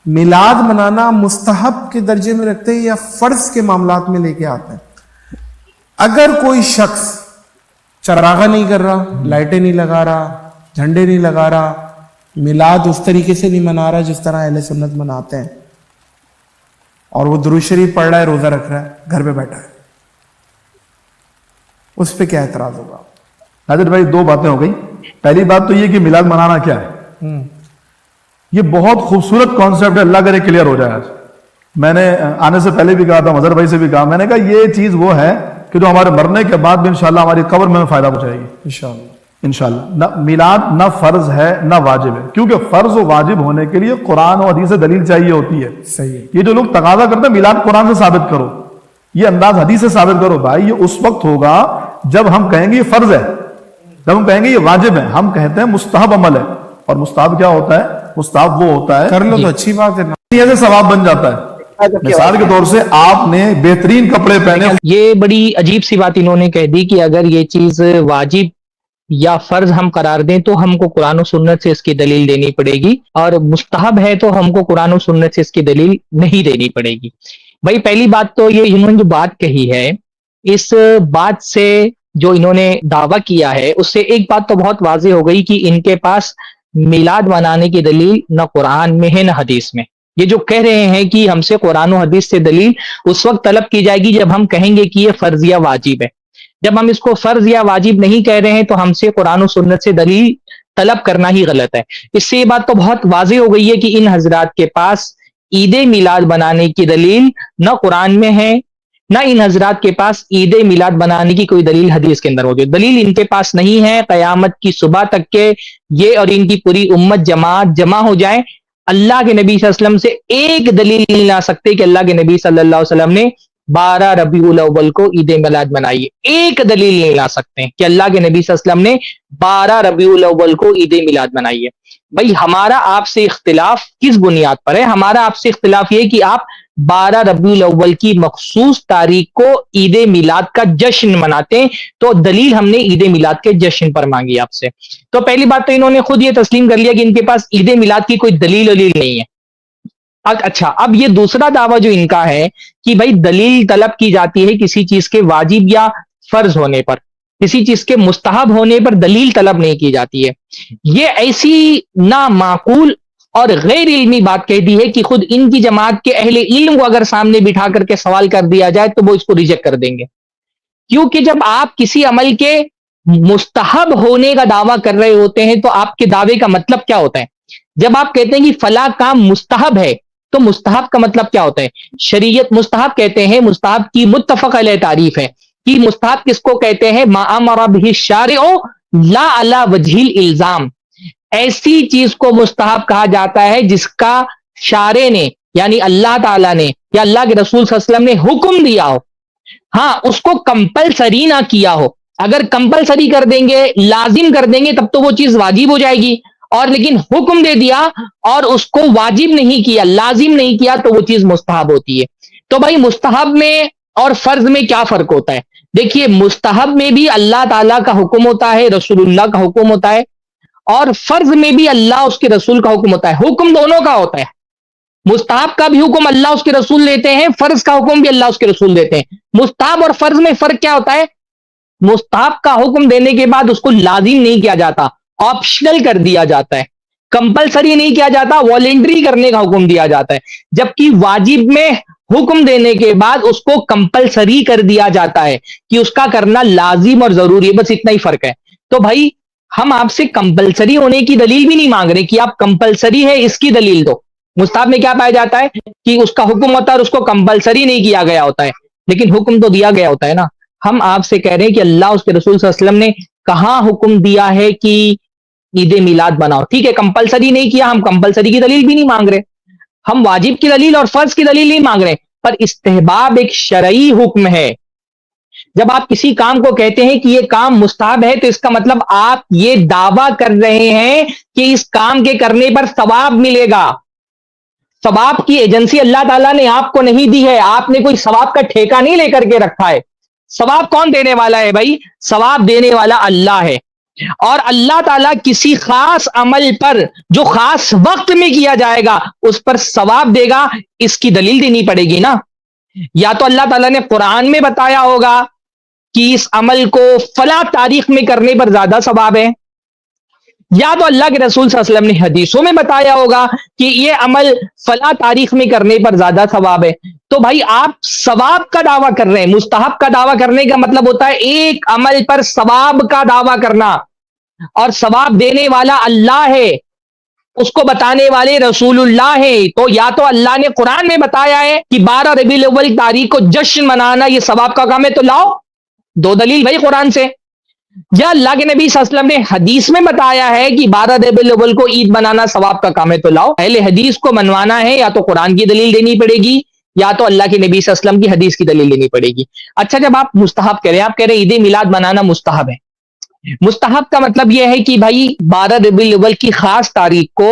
میلاد منانا مستحب کے درجے میں رکھتے ہیں یا فرض کے معاملات میں لے کے آتے ہیں؟ اگر کوئی شخص چراغا نہیں کر رہا، لائٹیں نہیں لگا رہا، جھنڈے نہیں لگا رہا، میلاد اس طریقے سے نہیں منا رہا جس طرح اہل سنت مناتے ہیں، اور وہ درود شریف پڑھ رہا ہے، روزہ رکھ رہا ہے، گھر پہ بیٹھا ہے، اس پہ کیا اعتراض ہوگا؟ حضرت بھائی دو باتیں ہو گئی. پہلی بات تو یہ کہ میلاد منانا کیا ہے. یہ بہت خوبصورت کانسیپٹ ہے، اللہ کرے کلیئر ہو جائے. آج میں نے آنے سے پہلے بھی کہا تھا، مظہر بھائی سے بھی کہا، میں نے کہا یہ چیز وہ ہے کہ جو ہمارے مرنے کے بعد بھی انشاءاللہ ہماری قبر میں فائدہ پہنچائے گی انشاءاللہ. نہ میلاد نہ فرض ہے نہ واجب ہے، کیونکہ فرض و واجب ہونے کے لیے قرآن و حدیث سے دلیل چاہیے ہوتی ہے. صحیح ہے. یہ جو لوگ تقاضا کرتے ہیں میلاد قرآن سے ثابت کرو، یہ انداز حدیث سے ثابت کرو، بھائی یہ اس وقت ہوگا جب ہم کہیں گے یہ فرض ہے، جب ہم کہیں گے یہ واجب ہے. ہم کہتے ہیں مستحب عمل ہے، اور مستحب کیا ہوتا ہے؟ مستحب وہ ہوتا ہے کر لو تو اچھی بات ہے، ایسے ثواب بن جاتا ہے. مثال کے طور سے آپ نے بہترین کپڑے پہنے. یہ بڑی عجیب سی بات انہوں نے کہہ دی کہ اگر یہ چیز واجب یا فرض ہم قرار دیں تو ہم کو قرآن و سنت سے اس کی دلیل دینی پڑے گی، اور مستحب ہے تو ہم کو قرآن و سنت سے اس کی دلیل نہیں دینی پڑے گی. بھائی پہلی بات تو یہ انہوں نے جو بات کہی ہے، اس بات سے جو انہوں نے دعویٰ کیا ہے اس سے ایک بات تو بہت واضح ہو گئی کہ ان کے پاس میلاد منانے کی دلیل نہ قرآن میں ہے نہ حدیث میں. یہ جو کہہ رہے ہیں کہ ہم سے قرآن و حدیث سے دلیل اس وقت طلب کی جائے گی جب ہم کہیں گے کہ یہ فرض یا واجب ہے. جب ہم اس کو فرض یا واجب نہیں کہہ رہے ہیں تو ہم سے قرآن و سنت سے دلیل طلب کرنا ہی غلط ہے. اس سے یہ بات تو بہت واضح ہو گئی ہے کہ ان حضرات کے پاس عید میلاد بنانے کی دلیل نہ قرآن میں ہے، نہ ان حضرات کے پاس عید میلاد بنانے کی کوئی دلیل حدیث کے اندر موجود. دلیل ان کے پاس نہیں ہے. قیامت کی صبح تک کے یہ اور ان کی پوری امت جماعت جمع ہو جائیں، اللہ کے نبی صلی اللہ علیہ وسلم سے ایک دلیل نہیں لا سکتے کہ اللہ کے نبی صلی اللہ علیہ وسلم نے 12 ربیع الاول کو عید میلاد منائی ہے. ایک دلیل نہیں لا سکتے کہ اللہ کے نبی صلی اللہ علیہ وسلم نے 12 ربیع الاول کو عید میلاد منائی ہے. بھائی ہمارا آپ سے اختلاف کس بنیاد پر ہے؟ ہمارا آپ سے اختلاف یہ کہ آپ 12 ربیع الاول کی مخصوص تاریخ کو عید میلاد کا جشن مناتے ہیں، تو دلیل ہم نے عید میلاد کے جشن پر مانگی آپ سے. تو پہلی بات تو انہوں نے خود یہ تسلیم کر لیا کہ ان کے پاس عید میلاد کی کوئی دلیل نہیں ہے. اچھا، اب یہ دوسرا دعویٰ جو ان کا ہے کہ بھائی دلیل طلب کی جاتی ہے کسی چیز کے واجب یا فرض ہونے پر، کسی چیز کے مستحب ہونے پر دلیل طلب نہیں کی جاتی ہے. یہ ایسی نامعقول اور غیر علمی بات کہہ دی ہے کہ خود ان کی جماعت کے اہل علم کو اگر سامنے بٹھا کر کے سوال کر دیا جائے تو وہ اس کو ریجیکٹ کر دیں گے. کیونکہ جب آپ کسی عمل کے مستحب ہونے کا دعویٰ کر رہے ہوتے ہیں تو آپ کے دعوے کا مطلب کیا ہوتا ہے؟ جب آپ کہتے ہیں کہ فلاں کام مستحب ہے تو مستحب کا مطلب کیا ہوتا ہے؟ شریعت مستحب کہتے ہیں، مستحب کی متفق علیہ تعریف ہے کہ مستحب کس کو کہتے ہیں؟ ما امر بہ الشارع لا علی وجہ الالزام. ایسی چیز کو مستحب کہا جاتا ہے جس کا شارع نے یعنی اللہ تعالیٰ نے یا اللہ کے رسول صلی اللہ علیہ وسلم نے حکم دیا ہو، ہاں اس کو کمپلسری نہ کیا ہو. اگر کمپلسری کر دیں گے، لازم کر دیں گے، تب تو وہ چیز واجب ہو جائے گی، اور لیکن حکم دے دیا اور اس کو واجب نہیں کیا، لازم نہیں کیا، تو وہ چیز مستحب ہوتی ہے. تو بھائی مستحب میں اور فرض میں کیا فرق ہوتا ہے؟ دیکھیے مستحب میں بھی اللہ تعالیٰ کا حکم ہوتا ہے، رسول اللہ کا حکم ہوتا ہے، اور فرض میں بھی اللہ اس کے رسول کا حکم ہوتا ہے. حکم دونوں کا ہوتا ہے. مستحب کا بھی حکم اللہ اس کے رسول دیتے ہیں، فرض کا حکم بھی اللہ اس کے رسول دیتے ہیں. مستحب اور فرض میں فرق کیا ہوتا ہے؟ مستحب کا حکم دینے کے بعد اس کو لازم نہیں کیا جاتا، آپشنل کر دیا جاتا ہے، کمپلسری نہیں کیا جاتا، والنٹری کرنے کا حکم دیا جاتا ہے. جبکہ واجب میں حکم دینے کے بعد اس کو کمپلسری کر دیا جاتا ہے کہ اس کا کرنا لازم اور ضروری ہے. بس اتنا ہی فرق ہے. تو بھائی ہم آپ سے کمپلسری ہونے کی دلیل بھی نہیں مانگ رہے کہ آپ کمپلسری ہے اس کی دلیل دو. مستحب میں کیا پایا جاتا ہے کہ اس کا حکم ہوتا ہے اور اس کو کمپلسری نہیں کیا گیا ہوتا ہے، لیکن حکم تو دیا گیا ہوتا ہے نا. ہم آپ سے کہہ رہے ہیں کہ اللہ اس کے رسول صلی اللہ علیہ وسلم نے کہاں حکم دیا ہے کہ عید میلاد بناؤ. ٹھیک ہے کمپلسری نہیں کیا، ہم کمپلسری کی دلیل بھی نہیں مانگ رہے، ہم واجب کی دلیل اور فرض کی دلیل نہیں مانگ رہے، پر استحباب ایک شرعی حکم ہے. جب آپ کسی کام کو کہتے ہیں کہ یہ کام مستحب ہے تو اس کا مطلب آپ یہ دعویٰ کر رہے ہیں کہ اس کام کے کرنے پر ثواب ملے گا. ثواب کی ایجنسی اللہ تعالیٰ نے آپ کو نہیں دی ہے، آپ نے کوئی ثواب کا ٹھیکہ نہیں لے کر کے رکھا ہے. ثواب کون دینے والا ہے بھائی؟ ثواب دینے والا اللہ ہے. اور اللہ تعالیٰ کسی خاص عمل پر جو خاص وقت میں کیا جائے گا اس پر ثواب دے گا، اس کی دلیل دینی پڑے گی نا. یا تو اللہ تعالیٰ نے قرآن میں بتایا ہوگا کہ اس عمل کو فلاں تاریخ میں کرنے پر زیادہ ثواب ہے، یا تو اللہ کے رسول صلی اللہ علیہ وسلم نے حدیثوں میں بتایا ہوگا کہ یہ عمل فلاں تاریخ میں کرنے پر زیادہ ثواب ہے. تو بھائی آپ ثواب کا دعویٰ کر رہے ہیں. مستحب کا دعویٰ کرنے کا مطلب ہوتا ہے ایک عمل پر ثواب کا دعویٰ کرنا، اور ثواب دینے والا اللہ ہے، اس کو بتانے والے رسول اللہ ہیں. تو یا تو اللہ نے قرآن میں بتایا ہے کہ 12 ربیع الاول تاریخ کو جشن منانا یہ ثواب کا کام ہے، تو لاؤ دو دلیل بھائی قرآن سے. یا اللہ کے نبی صلی اللہ علیہ وسلم نے حدیث میں بتایا ہے کہ 12 ربیع الاول کو عید منانا ثواب کا کام ہے، تو لاؤ. اہل حدیث کو منوانا ہے یا تو قرآن کی دلیل دینی پڑے گی یا تو اللہ کے نبی صلی اللہ علیہ وسلم کی حدیث کی دلیل دینی پڑے گی. اچھا، جب آپ مستحب کہہ رہے ہیں، آپ کہہ رہے ہیں عید میلاد منانا مستحب ہے. مستحب کا مطلب یہ ہے کہ بھائی 12 ربیع الاول کی خاص تاریخ کو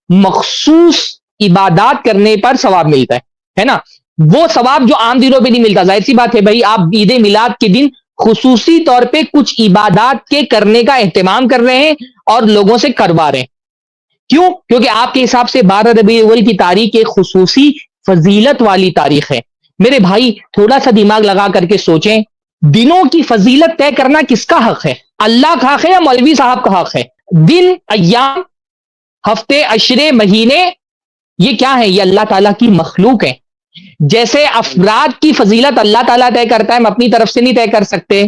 مخصوص عبادات کرنے پر ثواب ملتا ہے نا. وہ ثواب جو عام دنوں پہ نہیں ملتا. ظاہر سی بات ہے بھائی، آپ عید میلاد کے دن خصوصی طور پہ کچھ عبادات کے کرنے کا اہتمام کر رہے ہیں اور لوگوں سے کروا رہے ہیں. کیوں؟ کیونکہ آپ کے حساب سے 12 ربیع الاول کی تاریخ ایک خصوصی فضیلت والی تاریخ ہے. میرے بھائی تھوڑا سا دماغ لگا کر کے سوچیں، دنوں کی فضیلت طے کرنا کس کا حق ہے؟ اللہ کا حق ہے یا مولوی صاحب کا حق ہے؟ دن، ایام، ہفتے، عشرے، مہینے، یہ کیا ہے؟ یہ اللہ تعالیٰ کی مخلوق ہے. جیسے افراد کی فضیلت اللہ تعالیٰ طے کرتا ہے، ہم اپنی طرف سے نہیں طے کر سکتے.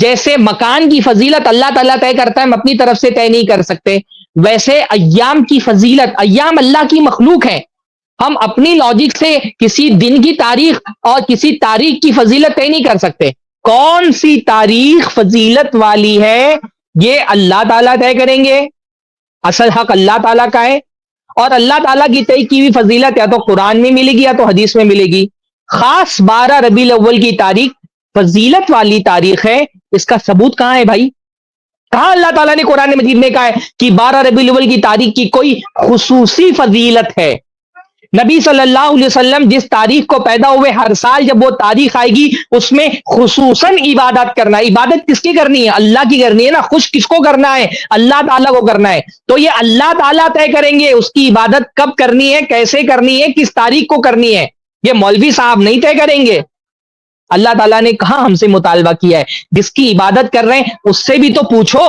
جیسے مکان کی فضیلت اللہ تعالیٰ طے کرتا ہے، ہم اپنی طرف سے طے نہیں کر سکتے. ویسے ایام کی فضیلت، ایام اللہ کی مخلوق ہے، ہم اپنی لاجک سے کسی دن کی تاریخ اور کسی تاریخ کی فضیلت طے نہیں کر سکتے. کون سی تاریخ فضیلت والی ہے یہ اللہ تعالیٰ طے کریں گے. اصل حق اللہ تعالیٰ کا ہے، اور اللہ تعالیٰ کی طے کی ہوئی فضیلت یا تو قرآن میں ملے گی یا تو حدیث میں ملے گی. خاص 12 ربیع الاول کی تاریخ فضیلت والی تاریخ ہے، اس کا ثبوت کہاں ہے بھائی؟ کہاں اللہ تعالیٰ نے قرآن مجید میں کہا ہے کہ 12 ربیع الاول کی تاریخ کی کوئی خصوصی فضیلت ہے؟ نبی صلی اللہ علیہ وسلم جس تاریخ کو پیدا ہوئے، ہر سال جب وہ تاریخ آئے گی اس میں خصوصاً عبادت کرنا ہے. عبادت کس کی کرنی ہے؟ اللہ کی کرنی ہے نا. خوش کس کو کرنا ہے؟ اللہ تعالیٰ کو کرنا ہے. تو یہ اللہ تعالیٰ طے کریں گے اس کی عبادت کب کرنی ہے، کیسے کرنی ہے، کس تاریخ کو کرنی ہے. یہ مولوی صاحب نہیں طے کریں گے. اللہ تعالیٰ نے کہاں ہم سے مطالبہ کیا ہے؟ جس کی عبادت کر رہے ہیں اس سے بھی تو پوچھو.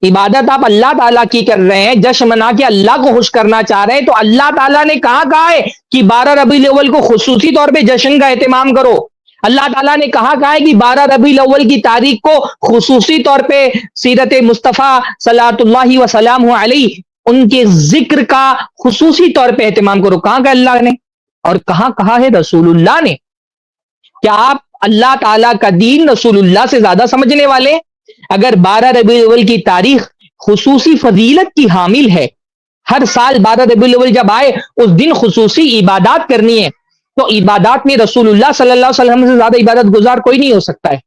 عبادت آپ اللہ تعالیٰ کی کر رہے ہیں، جشن منا کے اللہ کو خوش کرنا چاہ رہے ہیں، تو اللہ تعالیٰ نے کہا ہے کہ 12 ربیع الاول کو خصوصی طور پہ جشن کا اہتمام کرو. اللہ تعالیٰ نے کہا ہے کہ 12 ربیع الاول کی تاریخ کو خصوصی طور پہ سیرت مصطفیٰ صلوات اللہ وسلامہ علیہ ان کے ذکر کا خصوصی طور پہ اہتمام کرو. کہاں کا اللہ نے اور کہاں کہا ہے رسول اللہ نے؟ کیا آپ اللہ تعالیٰ کا دین رسول اللہ سے زیادہ سمجھنے والے؟ اگر 12 ربیع الاول کی تاریخ خصوصی فضیلت کی حامل ہے، ہر سال 12 ربیع الاول جب آئے اس دن خصوصی عبادات کرنی ہے، تو عبادات میں رسول اللہ صلی اللہ علیہ وسلم سے زیادہ عبادت گزار کوئی نہیں ہو سکتا ہے.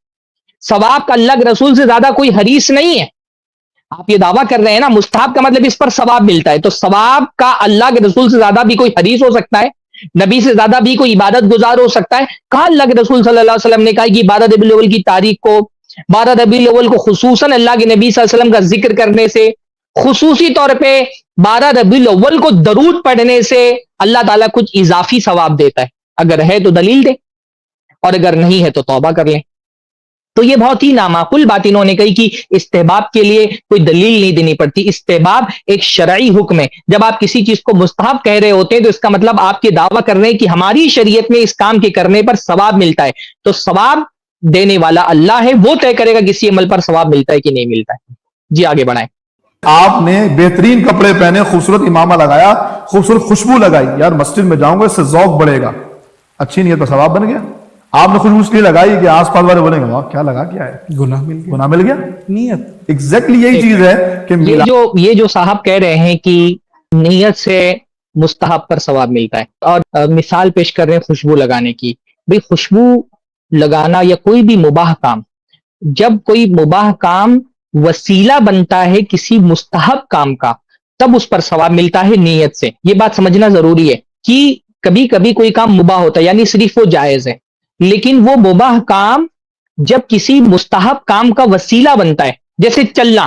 ثواب کا اللہ کے رسول سے زیادہ کوئی حریص نہیں ہے. آپ یہ دعویٰ کر رہے ہیں نا مستحب کا مطلب اس پر ثواب ملتا ہے، تو ثواب کا اللہ کے رسول سے زیادہ بھی کوئی حریص ہو سکتا ہے، نبی سے زیادہ بھی کوئی عبادت گزار ہو سکتا ہے؟ کہاں اللہ کے رسول صلی اللہ علیہ وسلم نے کہا کہ 12 ربیع الاول کی تاریخ کو، 12 ربیع الاول کو خصوصاً اللہ کے نبی صلی اللہ علیہ وسلم کا ذکر کرنے سے، خصوصی طور پہ 12 ربیع الاول کو درود پڑھنے سے اللہ تعالیٰ کچھ اضافی ثواب دیتا ہے؟ اگر ہے تو دلیل دے، اور اگر نہیں ہے تو توبہ کر لیں. تو یہ بہت ہی نامعقول بات انہوں نے کہی کہ استحباب کے لیے کوئی دلیل نہیں دینی پڑتی. استحباب ایک شرعی حکم ہے. جب آپ کسی چیز کو مستحب کہہ رہے ہوتے ہیں تو اس کا مطلب آپ یہ دعویٰ کر رہے ہیں کہ ہماری شریعت میں اس کام کے کرنے پر ثواب ملتا ہے. تو ثواب دینے والا اللہ ہے، وہ طے کرے گا کسی عمل پر ثواب ملتا ہے کہ نہیں ملتا ہے. جی آگے بڑھائیں. آپ نے بہترین کپڑے پہنے، خوبصورت امامہ لگایا، خوبصورت خوشبو لگائی، یار مسجد میں جاؤں گا اس سے ذوق بڑھے گا، اچھی نیت کا ثواب بن گیا. آپ نے خوشبو اس لیے لگائی کہ آس پاس والے بولیں گے واہ کیا لگا کیا ہے، گناہ مل گیا. گناہ مل گیا. نیت ایگزیکٹلی یہی چیز ہے کہ یہ جو صاحب کہہ رہے ہیں کہ نیت سے مستحب پر ثواب ملتا ہے، اور مثال پیش کر رہے ہیں خوشبو لگانے کی. بھئی خوشبو لگانا یا کوئی بھی مباح کام، جب کوئی مباح کام وسیلہ بنتا ہے کسی مستحب کام کا، تب اس پر ثواب ملتا ہے نیت سے. یہ بات سمجھنا ضروری ہے کہ کبھی کبھی کوئی کام مباح ہوتا ہے، یعنی صرف وہ جائز ہے، لیکن وہ مباح کام جب کسی مستحب کام کا وسیلہ بنتا ہے، جیسے چلنا،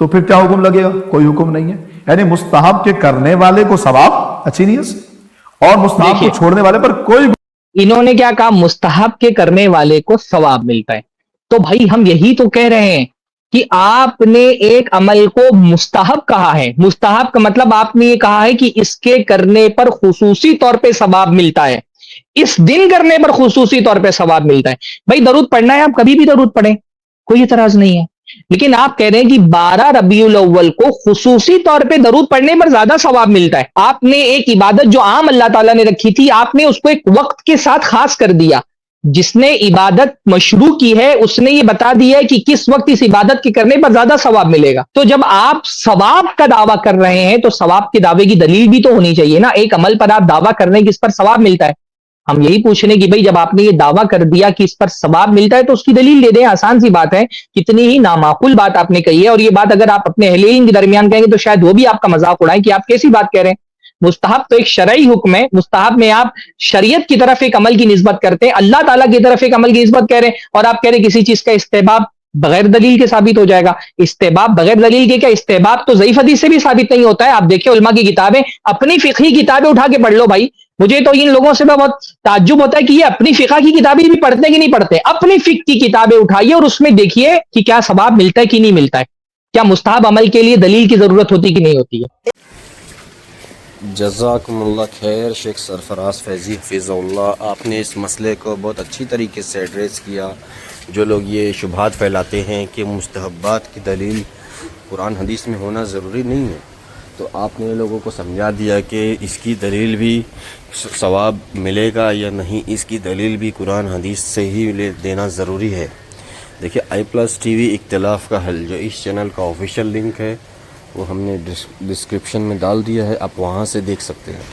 تو پھر کیا حکم لگے گا؟ کوئی حکم نہیں ہے. یعنی مستحب کے کرنے والے کو ثواب اچھی نیت سے، اور مستحب کو دیکھیے، چھوڑنے والے پر کوئی. انہوں نے کیا کہا؟ مستحب کے کرنے والے کو ثواب ملتا ہے. تو بھائی ہم یہی تو کہہ رہے ہیں کہ آپ نے ایک عمل کو مستحب کہا ہے. مستحب کا مطلب آپ نے یہ کہا ہے کہ اس کے کرنے پر خصوصی طور پہ ثواب ملتا ہے، اس دن کرنے پر خصوصی طور پہ ثواب ملتا ہے. بھائی درود پڑھنا ہے، آپ کبھی بھی درود پڑھیں، کوئی اعتراض نہیں ہے. لیکن آپ کہہ رہے ہیں کہ 12 ربیع الاول کو خصوصی طور پہ درود پڑھنے پر زیادہ ثواب ملتا ہے. آپ نے ایک عبادت جو عام اللہ تعالیٰ نے رکھی تھی، آپ نے اس کو ایک وقت کے ساتھ خاص کر دیا. جس نے عبادت مشروع کی ہے اس نے یہ بتا دیا ہے کہ کس وقت اس عبادت کے کرنے پر زیادہ ثواب ملے گا. تو جب آپ ثواب کا دعویٰ کر رہے ہیں تو ثواب کے دعوے کی دلیل بھی تو ہونی چاہیے نا. ایک عمل پر آپ دعویٰ کر رہے ہیں کہ اس پر ثواب ملتا ہے. ہم یہی پوچھ رہے ہیں کہ بھئی جب آپ نے یہ دعویٰ کر دیا کہ اس پر ثواب ملتا ہے تو اس کی دلیل دے دیں. آسان سی بات ہے. کتنی ہی نامعقول بات آپ نے کہی ہے، اور یہ بات اگر آپ اپنے اہل علم کے درمیان کہیں گے تو شاید وہ بھی آپ کا مذاق اڑائیں کہ آپ کیسی بات کہہ رہے ہیں. مستحب تو ایک شرعی حکم ہے. مستحب میں آپ شریعت کی طرف ایک عمل کی نسبت کرتے ہیں، اللہ تعالیٰ کی طرف ایک عمل کی نسبت کہہ رہے ہیں، اور آپ کہہ رہے ہیں کسی چیز کا استحباب بغیر دلیل کے ثابت ہو جائے گا. استحباب بغیر دلیل کے کیا؟ استحباب تو ضعیف حدیث سے بھی ثابت نہیں ہوتا ہے. آپ دیکھیں علماء کی کتابیں، اپنی فقہی کتابیں اٹھا کے پڑھ لو بھائی. مجھے تو ان لوگوں سے بہت تعجب ہوتا ہے کہ یہ اپنی فقہ کی کتابیں بھی پڑھتے ہیں کہ نہیں پڑھتے. اپنی فقہ کی کتابیں اٹھائیے اور اس میں دیکھیے کہ کیا ثواب ملتا ہے کہ نہیں ملتا ہے. کیا مستحب عمل کے لیے دلیل کی ضرورت ہوتی کہ نہیں ہوتی ہے. جزاکم اللہ خیر شیخ سرفراز فیضی حفظہ اللہ، آپ نے اس مسئلے کو بہت اچھی طریقے سے ایڈریس کیا. جو لوگ یہ شبہات پھیلاتے ہیں کہ مستحبات کی دلیل قرآن حدیث میں ہونا ضروری نہیں ہے، تو آپ نے لوگوں کو سمجھا دیا کہ اس کی دلیل بھی ثواب ملے گا یا نہیں، اس کی دلیل بھی قرآن حدیث سے ہی دینا ضروری ہے. دیکھیے i+TV اختلاف کا حل جو اس چینل کا آفیشیل لنک ہے وہ ہم نے ڈسکرپشن میں ڈال دیا ہے، آپ وہاں سے دیکھ سکتے ہیں.